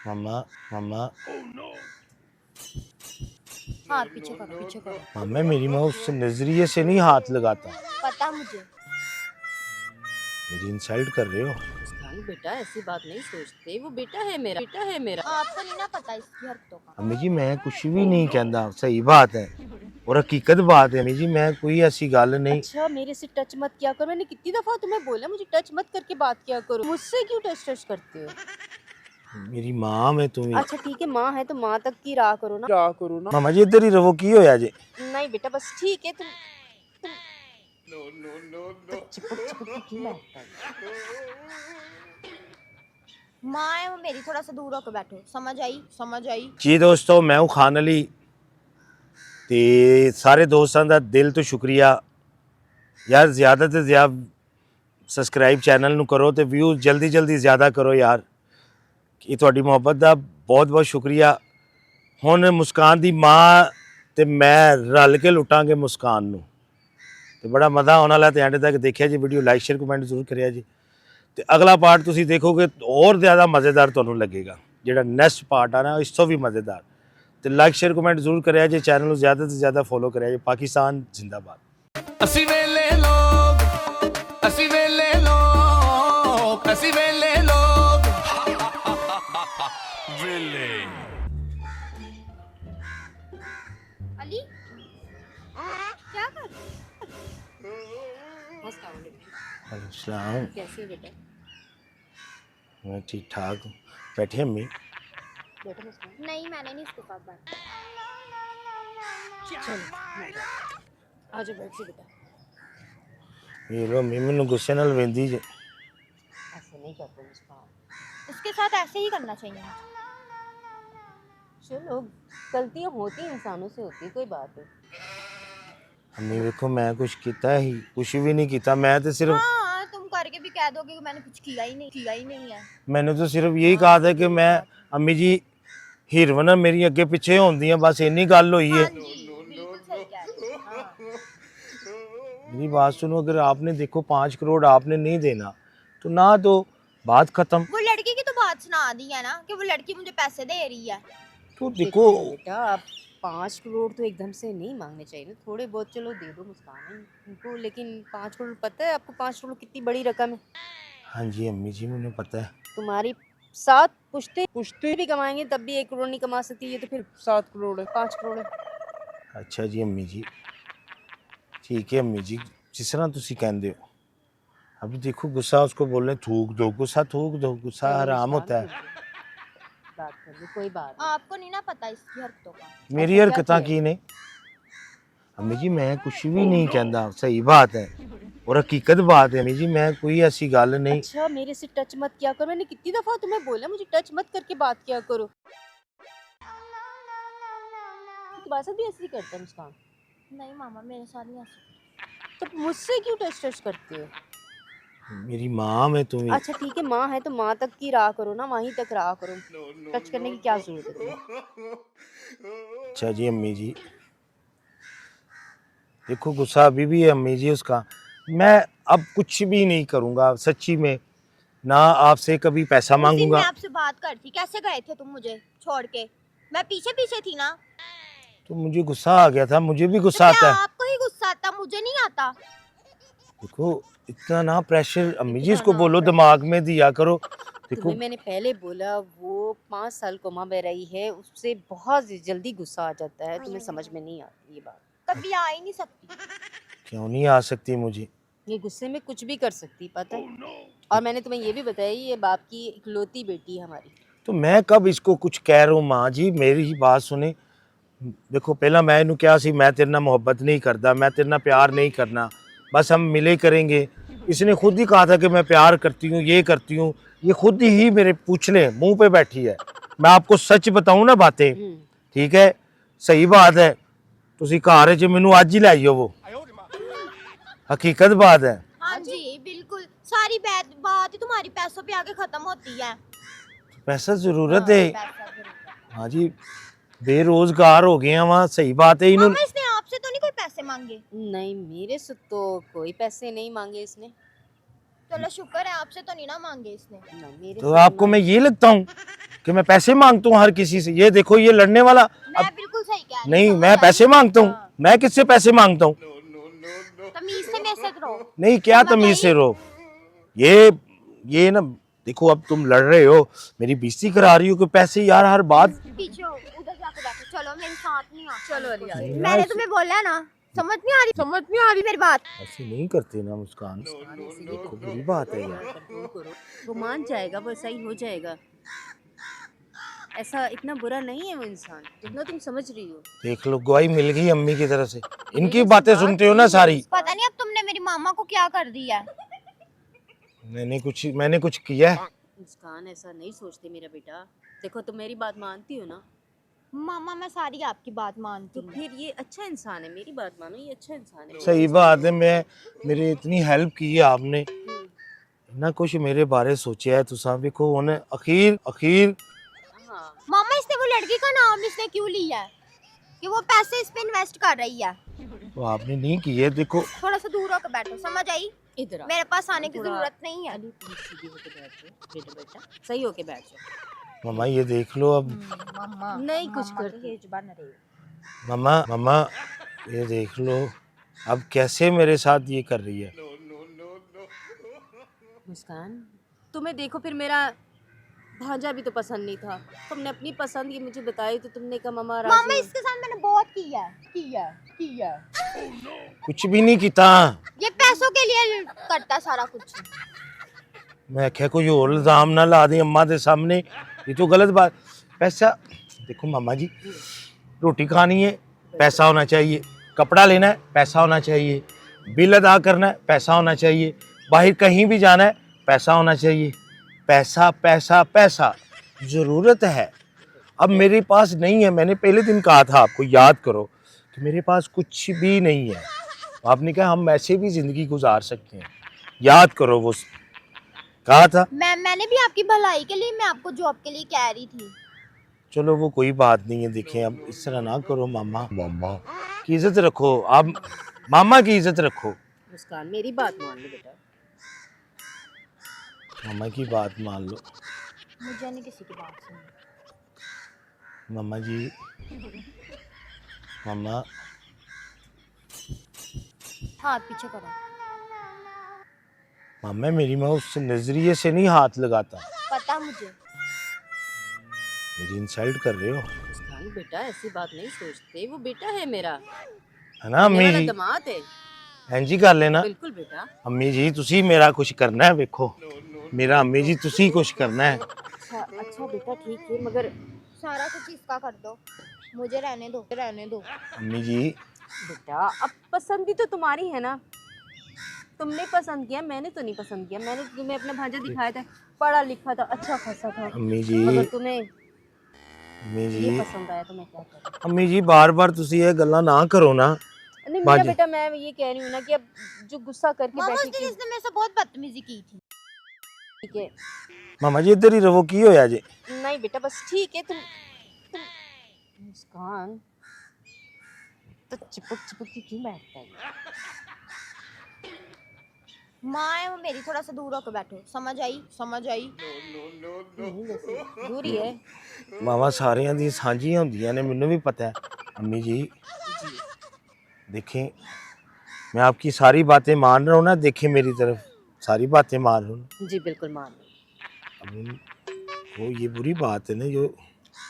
मामा मामा हाथ पीछे करो, पीछे करो। मामा मेरी माँ उस नजरिए से नहीं हाथ लगाता। पता मुझे। मेरी इंसल्ट कर रहे हो। मुस्कान बेटा ऐसी बात नहीं सोचते, वो बेटा है मेरा, बेटा है मेरा। आपको नहीं ना पता इसकी हरकतों का। अम्मी जी मैं कुछ भी नहीं कहता, सही बात है और हकीकत बात है अम्मी जी, मैं कोई ऐसी गल नहीं। अच्छा मेरे से टच मत किया करो, मैंने कितनी दफा तुम्हें बोला मुझे टच मत करके बात किया करो, मुझसे क्यों टच करते हो? मेरी माँ में तुम अच्छा ठीक है, माँ है तो माँ तक की राह करो ना। मामा जी इधर ही रहो, की होया जे? नहीं बेटा बस ठीक है, तुम तो चिपक चिपक के क्यों बैठता है? माँ है वो मेरी, थोड़ा सा दूर होकर बैठो। समझ आई, समझ आई। जी दोस्तों मैं हूँ खान अली ते सारे दोस्तों का दिल तो शुक्रिया यार, ज़्यादा तो ज़्यादा सब्सक्राइब चैनल नू करो तो व्यू जल्दी जल्दी ज़्यादा करो यार, ये तुहाडी मुहब्बत का बहुत बहुत शुक्रिया। हुण मुस्कान दी माँ ते मैं रल के लुटांगे मुस्कान नू, ते बड़ा मज़ा आने वाला, ते एंड तक देखिया जी वीडियो, लाइक शेयर कमेंट जरूर करिया जी। ते अगला पार्ट तुसी देखोगे और ज़्यादा मज़ेदार तुहानू लगेगा, जिहड़ा नेक्स्ट पार्ट आ ना इस तो भी मज़ेदार। तो लाइक शेयर कमेंट जरूर करिया जी, चैनल को ज़्यादा से ज़्यादा फॉलो करिया जी। पाकिस्तान जिंदाबाद। असी वेले लोग, असी वेले लोग, असी वेले लोग, वेले। अली क्या कर? अस्सलाम, कैसे हो बेटा? मैं ठीक ठाक हूँ। बैठिए अम्मी। बेटा मुस्कान नहीं मैंने नहीं इसके साथ बात। चलो आ जाओ, बैठ जाओ बेटा। ये लो अम्मी मैनू गुस्से नाल वेंदी जे। ऐसे नहीं करते मुस्कान, इसके साथ ऐसे ही करना चाहिए। चलो गलतियाँ होती हैं, इंसानों से होती है, कोई बात नहीं। अम्मी देखो मैं कुछ किया ही कुछ भी नहीं किया, मैं तो सिर्फ हाँ तुम करके भी कह दोगे कि मैंने कुछ किया ही नहीं है। मैंने तो सिर्फ यही कहा था कि मैं अम्मी जी हीरोइन मेरी अगे पिछे होंदियां, बस इन्नी गल हुई है। हाँ जी बिल्कुल सही कह रहे हो। हाँ। मेरी बात सुनो, अगर आपने देखो 5 करोड़ आपने नहीं देना तो ना दो, बात खत्म। वो लड़की की तो बात सुना दी है ना कि वो लड़की मुझे पैसे दे रही है। तो देखो देखो बेटा, आप 5 करोड़ तो एकदम से नहीं मांगने चाहिए ना, थोड़े बहुत चलो दे दो मुस्कान उनको, लेकिन 5 करोड़, पता है आपको 5 करोड़ कितनी बड़ी रकम है? हाँ जी अम्मी जी मुझे पता है। तुम्हारी 7 पुश्ते भी कमाएंगे तब भी 1 करोड़ नहीं कमा सकती, ये तो फिर 7 करोड़ है, 5 करोड़ है। अच्छा जी अम्मी जी, ठीक है अम्मी जी, जिस तरह तुसी कहते हो। अभी देखो गुस्सा उसको बोल रहे थूक दो, गुस्सा थूक दो, गुस्सा चलो हराम मुस्कान, होता है। बात कर लो, कोई बात नहीं। आपको नहीं ना पता इसकी हरकतों का। मेरी क्या हरकत किया? की ने अम्मी जी मैं कुछ भी नहीं कहता, सही बात है और हकीकत बात है अम्मी जी, मैं कोई ऐसी गल नहीं। अच्छा मेरे से टच मत किया करो, मैंने कितनी दफा तुम्हें बोला मुझे टच मत करके बात किया करो। तुम्हारे साथ भी ऐसे ही करता है मुस्कान? नहीं मामा मेरे साथ नहीं ऐसे। तो मुझसे क्यों टच करते हो? मेरी माँ में तुम। अच्छा ठीक है, माँ है तो माँ तक की राह करो ना, वहीं तक राह करो, टच करने की क्या जरूरत है तुम्हें? अच्छा जी अम्मी जी, देखो गुस्सा अभी भी है अम्मी जी उसका, मैं अब कुछ भी नहीं करूँगा सच्ची में, ना आपसे कभी पैसा उस दिन मांगूंगा। मैं आपसे बात कर थी, कैसे गए थे तुम मुझे छोड़ के? मैं पीछे पीछे थी ना। तो मुझे गुस्सा आ गया था, मुझे भी तो गुस्सा क्या आता है। आपको ही गुस्सा आता, मुझे नहीं आता? देखो इतना ना प्रेशर अम्मी जी इतना इसको ना बोलो pressure। दिमाग में दिया करो। देखो तुम्हें मैंने पहले बोला, वो 5 साल कोमा में रही है, उससे बहुत जल्दी गुस्सा आ जाता है, तुम्हें समझ में नहीं आती ये बात। कभी आ ही नहीं सकती। क्यों नहीं आ सकती मुझे? ये गुस्से में कुछ भी कर सकती, पता है? और मैंने तुम्हें ये भी बताया, ये बाप की इकलौती बेटी है हमारी। तो मैं कब इसको कुछ कह रहा हूँ? माँ जी मेरी ही बात सुने। देखो पहला मैं इनू क्या सी, मैं तेरे ना मोहब्बत नहीं करता, मैं तेरे ना प्यार नहीं करना, बस हम मिले करेंगे। इसने खुद ही कहा था कि मैं प्यार करती हूँ, ये करती हूँ, ये खुद ही मेरे पूछने मुंह पे बैठी है। मैं आपको सच बताऊँ ना बातें, ठीक है सही बात है, तुसी घर च मैनू अज ही लाई वो, हकीकत बात है। हाँ जी बिल्कुल, सारी बात ही तुम्हारी पैसों पे आके खत्म होती है। पैसा जरूरत है। पैसा जरूर है। हाँ जी बेरोजगार हो गए हैं वहाँ, सही बात है। इन्होंने मामा इसने आपसे तो नहीं कोई पैसे मांगे? नहीं मेरे से तो कोई पैसे नहीं मांगे इसने। चलो शुक्र है, आपसे तो नहीं ना मांगे इसने। ना मेरे तो से आपको नहीं मैं ये लगता हूँ कि मैं पैसे मांगता हूँ हर किसी से? ये देखो ये लड़ने वाला। मैं बिल्कुल सही कह रही नहीं हूँ, मैं समझ पैसे आई? मांगता हूँ? हाँ। मैं किससे पैसे मांगता हूँ? तमीज से मेरे से रहो। नहीं क्या समझ तमीज आई? से रहो? ये ना देखो, अब तुम लड़ रहे हो, मेरी बेइज्जती करा रही हो कि पैसे यार हर बात। पीछे हो, उधर जाके बैठो। चलो मेरे साथ नहीं आ। चलो अली आ जाओ। मैंने तुम्हें बोला ना, समझ नहीं आ रही मेरी बात। ऐसे नहीं करते ना मुस्कान, देखो बुरी बात है यार। कंट्रोल करो, वो मान जाएगा, वो सही हो जाएगा। ऐसा इतना बुरा नहीं है वो इंसान जितना तुम समझ रही हो। देख लो गवाही मिल गई अम्मी की तरफ से। इनकी बातें सुनते हो ना सारी। पता नहीं अब तुमने मेरी मामा को क्या कर दिया। मैंने कुछ किया है? मुस्कान ऐसा नहीं सोचती मेरा बेटा। देखो तुम मेरी बात मानती हो ना, मामा मैं सारी आपकी बात मानती तो हूँ। फिर ये अच्छा इंसान है। मेरी बात मानो, ये अच्छा इंसान है। सही बात है, मेरी इतनी हेल्प की है आपने ना, कुछ मेरे बारे सोचा है तुसा देखो हुन अखीर हाँ मामा इसने वो लड़की का नाम इसने क्यों लिया है कि वो पैसे इस पे इन्वेस्ट कर रही है। तो आपने नहीं की है। देखो थोड़ा सा दूर होकर बैठो, समझ आई? इधर आ। मेरे पास आने की थोड़ा- जरूरत नहीं है। अली प्लीज सीधी होके बैठ जाओ बेटा, बेटा सही होके बैठ जाओ। मम्मा ये देख लो अब। मामा नहीं कुछ करती। मम्मा ये देख लो अब कैसे मेरे साथ ये कर रही है। मुस्कान तुम्हें देखो, फिर मेरा भांजा भी तो पसंद नहीं था। तुमने अपनी पसंद की मुझे बताई तो तुमने कहा मामा राजी मामा हो। इसके साथ मैंने बहुत किया। कुछ भी नहीं किता। ये पैसों के लिए करता सारा कुछ। मैं क्या कोई और इल्जाम ना ला दी अम्मा के सामने, ये तो गलत बात। पैसा देखो मामा जी, रोटी खानी है पैसा होना चाहिए, कपड़ा लेना है पैसा होना चाहिए, बिल अदा करना है पैसा होना चाहिए, बाहर कहीं भी जाना है पैसा होना चाहिए। पैसा पैसा पैसा ज़रूरत है। अब मेरे पास नहीं है। मैंने पहले दिन कहा था आपको, याद करो कि मेरे पास कुछ भी नहीं है। आपने कहा हम ऐसे भी ज़िंदगी गुजार सकते हैं। याद करो वो कहा था। मैंने भी आपकी भलाई के लिए, मैं आपको जॉब के लिए कह रही थी। चलो वो कोई बात नहीं है। देखें अब इस तरह ना करो। मामा की इज्जत रखो, आप मामा की इज्जत रखो। मुस्कान मेरी बात मान लो बेटा। मामा की बात मान लो। मुझे नहीं किसी की बात सुननी। मामा जी, मामा हाथ पीछे करो। मामा मेरी माँ उस नजरिए से नहीं हाथ लगाता। पता मुझे। मेरी इंसल्ट कर रहे हो मुस्कान बेटा ऐसी बात नहीं सोचते, वो बेटा है मेरा, है ना अम्मी मेरा जी? दामाद है। इंज कर लेना बिल्कुल बेटा। अम्मी जी, तुसी मेरा कुछ करना है। देखो मेरा अम्मी जी तुसी कुछ करना है। अच्छा बेटा ठीक है, मगर सारा कुछ इसका कर दो, मुझे रहने दो। अम्मी जी बेटा अब पसंद भी तो तुम्हारी है ना। तुमने पसंद किया, मैंने तो नहीं पसंद किया। मैंने तुम्हें अपना भांजा दिखाया था, पढ़ा लिखा था, अच्छा खासा था, अम्मी जी मगर तुम्हें अम्मी ये जी पसंद आया तो मैं क्या करूं। अम्मी जी बार बार तुसी ये गल्ला ना करो ना। नहीं मेरा भांजे। बेटा, मैं ये कह रही हूँ ना कि अब जो गुस्सा करके मामा उस बैठी दिन थी, इसने मेरे से बहुत बदतमीजी की थी। ठीक है। मामा जी इधर ही रहो, की होया जे? नहीं बेटा बस ठीक है। तुम मुस्कान तो चिपक के क्यों बैठता है? माँ है वो मेरी, थोड़ा सा दूर होकर बैठो। समझ आई? नहीं वैसे दूरी है। मामा सारियां दी सांझियां होंदियां ने, मैनू भी पता है। अम्मी जी देखें, मैं आपकी सारी बातें मान रहा हूँ ना। देखें मेरी तरफ, सारी बातें मान रहा हूँ। जी बिल्कुल मान लो। अब वो ये बुरी बात है ना जो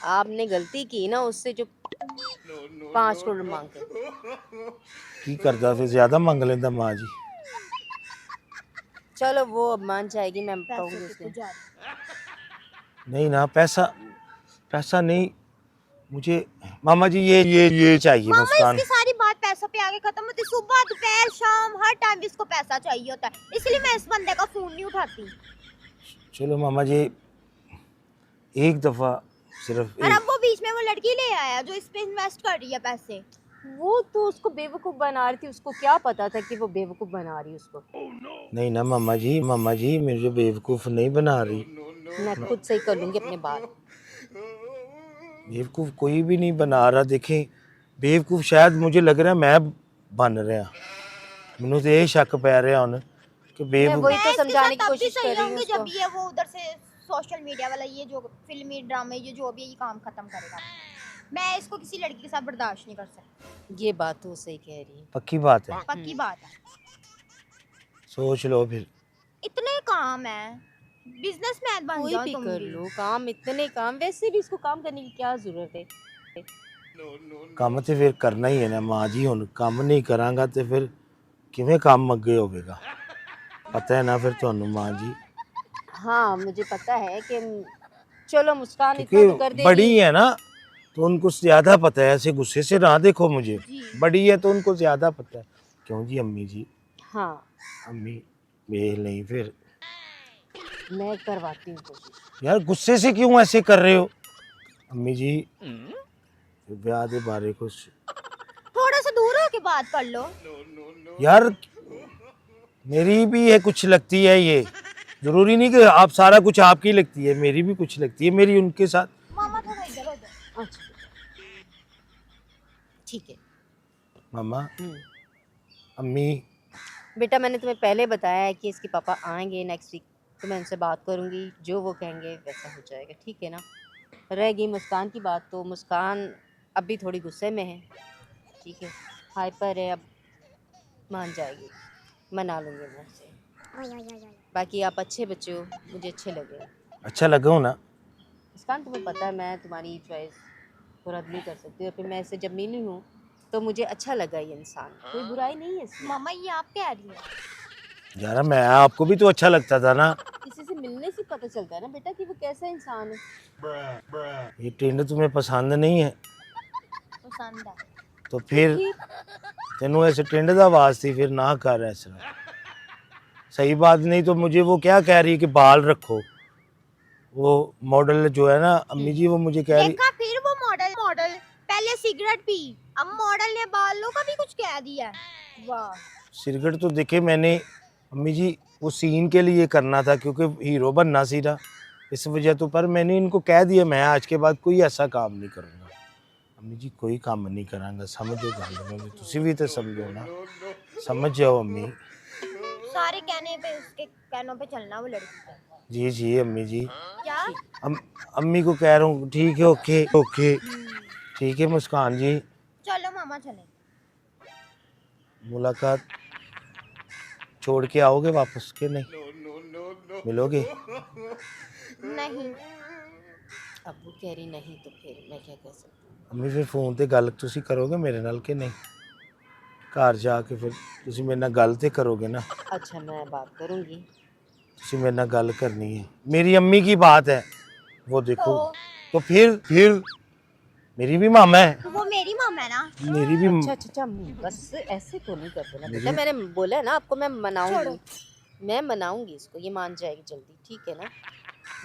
आपने गलती की ना उससे, जो 5 करोड़ मांगते। की करदा, फिर ज्यादा मंग लेंदा माँ जी। चलो वो अब मान जाएगी, मैं कहूँगी उसने। नहीं ना, पैसा नहीं मुझे। मामा जी ये चाहिए मामा मुस्कान। इसकी सारी बात पैसों पे आगे खत्म होती। सुबह दोपहर शाम हर टाइम इसको पैसा चाहिए होता है, इसलिए मैं इस बंदे का फोन नहीं उठाती। चलो मामा जी एक दफा सिर्फ और अब वो बीच में वो लड़की ले आया जो इस पे इन्वेस्ट कर रही है पैसे। वो तो उसको बेवकूफ़ बना रही थी, उसको क्या पता था कि वो बेवकूफ़ बना रही है उसको। नहीं ना मामा जी मुझे बेवकूफ़ नहीं बना रही। मैं खुद सही कर लूँगी अपने बात। बेवकूफ़ कोई भी नहीं बना रहा। देखें बेवकूफ़ शायद मुझे लग रहा है मैं बन रहा। मैनू तो ये शक पै रहा हूँ कि मैं बेवकूफ़ वही मैं तो इसके समझाने साथ की तब भी कोशिश कर सही रही हूँ रहूंगी उसको। जब ये वो उधर से सोशल मीडिया वाला ये जो फिल्मी ड्रामे ये जो भी है ये काम खत्म करेगा। मैं इसको किसी लड़की के साथ बर्दाश्त नहीं कर सकती। ये बात तो सही कह रही है। पक्की बात है, पक्की बात है। सोच लो फिर। इतने काम है, बिजनेसमैन बन कोई जाओ भी तुम कर भी। लो काम, इतने काम, वैसे भी इसको काम करने की क्या जरूरत है। ਕੰਮ ਤੇ ਫਿਰ ਕਰਨਾ ਹੀ ਹੈ ਨਾ ਮਾਂ ਜੀ, ਹੁਣ ਕੰਮ ਨਹੀਂ ਕਰਾਂਗਾ ਤੇ ਫਿਰ ਕਿਵੇਂ ਕੰਮ ਅੱਗੇ ਹੋਵੇਗਾ, ਪਤਾ ਹੈ ਨਾ ਫਿਰ ਤੁਹਾਨੂੰ ਮਾਂ जी। हाँ मुझे पता है कि चलो मुस्कान इतना तो कर क्योंकि देगी। बड़ी है ना तो उनको ज्यादा पता है, ऐसे गुस्से से ना देखो मुझे, बड़ी है तो उनको ज्यादा पता है। क्यों जी अम्मी जी? हाँ अम्मी वेख नहीं फिर मैं करवाती हूँ कोशिश। यार, गुस्से से क्यों ऐसे कर रहे हो अम्मी जी? ब्याह के बारे कुछ थोड़ा सा दूर होके बात कर लो। यार, मेरी भी है कुछ लगती है, ये जरूरी नहीं कि आप सारा कुछ आपकी लगती है, मेरी भी कुछ लगती है, मेरी उनके साथ। मामा थोड़ा इधर हो जाओ। अच्छा ठीक है। मामा अम्मी, बेटा मैंने तुम्हें पहले बताया है कि इसके पापा आएंगे नेक्स्ट वीक, तो मैं उनसे बात करूंगी, जो वो कहेंगे वैसा हो जाएगा, ठीक है ना। रह गई मुस्कान की बात, तो मुस्कान अभी थोड़ी गुस्से में है, ठीक है, हाइपर है, अब मान जाएगी, मना लूँगी मैं उसे। बाकी आप अच्छे बच्चे हो, मुझे अच्छे लगे। अच्छा लगा हो ना? मुस्कान तुम्हें पता है मैं तुम्हारी चॉइस को रद्द नहीं कर सकती, और फिर मैं इससे जब मिली हूँ तो मुझे अच्छा लगा ये इंसान, कोई बुराई नहीं है इसमें। मामा ये आप कह रही है? यार मैं आपको भी तो अच्छा लगता था ना। किसी से मिलने से पता चलता है ना बेटा कि वो कैसा इंसान है। ये टिंड तुम्हें पसंद नहीं है पसंद है तो फिर तेनू ऐसे टिंड दा वास्ते फिर ना कर ऐसा, सही बात नहीं तो मुझे वो क्या कह रही है कि बाल रखो, वो मॉडल जो है ना अम्मी जी, वो मुझे कह रही देखा फिर वो मॉडल पहले सिगरेट पी, अब मॉडल ने बालों का भी कुछ कह दिया है। वाह। सिगरेट तो देखे मैंने अम्मी जी, वो सीन के लिए करना था क्योंकि हीरो बनना सी ना, इस वजह तो, पर मैंने इनको कह दिया मैं आज के बाद कोई ऐसा काम नहीं करूँगा अम्मी जी, कोई काम नहीं करांगा, समझो गल, तुसी भी तो समझो ना, समझ जाओ अम्मी। सारे कहने पे उसके कहनों पे चलना वो लड़की का। जी जी अम्मी जी, क्या? अम्मी को कह रहा हूँ, ठीक है, ओके ओके, ठीक है मुस्कान जी। चलो मामा चले। मुलाकात छोड़ के आओगे वापस के नहीं? मिलोगे? नहीं। अब वो कह रही नहीं तो फिर मैं क्या कर सकती हूँ। अम्मी फिर फोन ते गल तुसी करोगे मेरे नाल के नहीं? घर जाके फिर तुसी मेरे नाल गल ते करोगे ना? अच्छा मैं बात करूँगी। तुसी मेरे नाल गल करनी है, मेरी अम्मी की बात है वो देखो। तो फिर मेरी भी मामा है। तो वो मेरी मामा है ना। मेरी भी अच्छा बस ऐसे तो नहीं करते ना बेटा, मैंने बोला है ना आपको, मैं मनाऊंगी, मैं मनाऊंगी इसको, ये मान जाएगी जल्दी, ठीक है ना।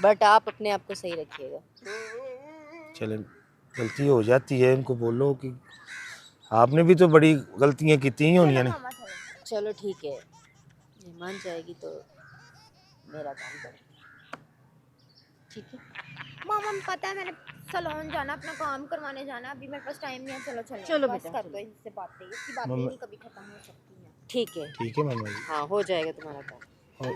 बट आप अपने आप को सही रखिएगा। चले, गलती हो जाती है, इनको बोलो कि आपने भी तो बड़ी गलतियां की ही होनी चलो ने। मामा चलो। चलो ठीक है, ये मान जाएगी तो मेरा काम करेगी, ठीक है। मामा में पता है मैंने सैलून जाना, अपना काम करवाने जाना, अभी मेरे पास टाइम नहीं है। चलो चलो चलो बस बेटा, कर दो इनसे बातें, इसकी बातें मम्मा- नहीं कभी खत्म हो सकती हैं। ठीक है, ठीक है मामा जी। हाँ हो जाएगा तुम्हारा काम। और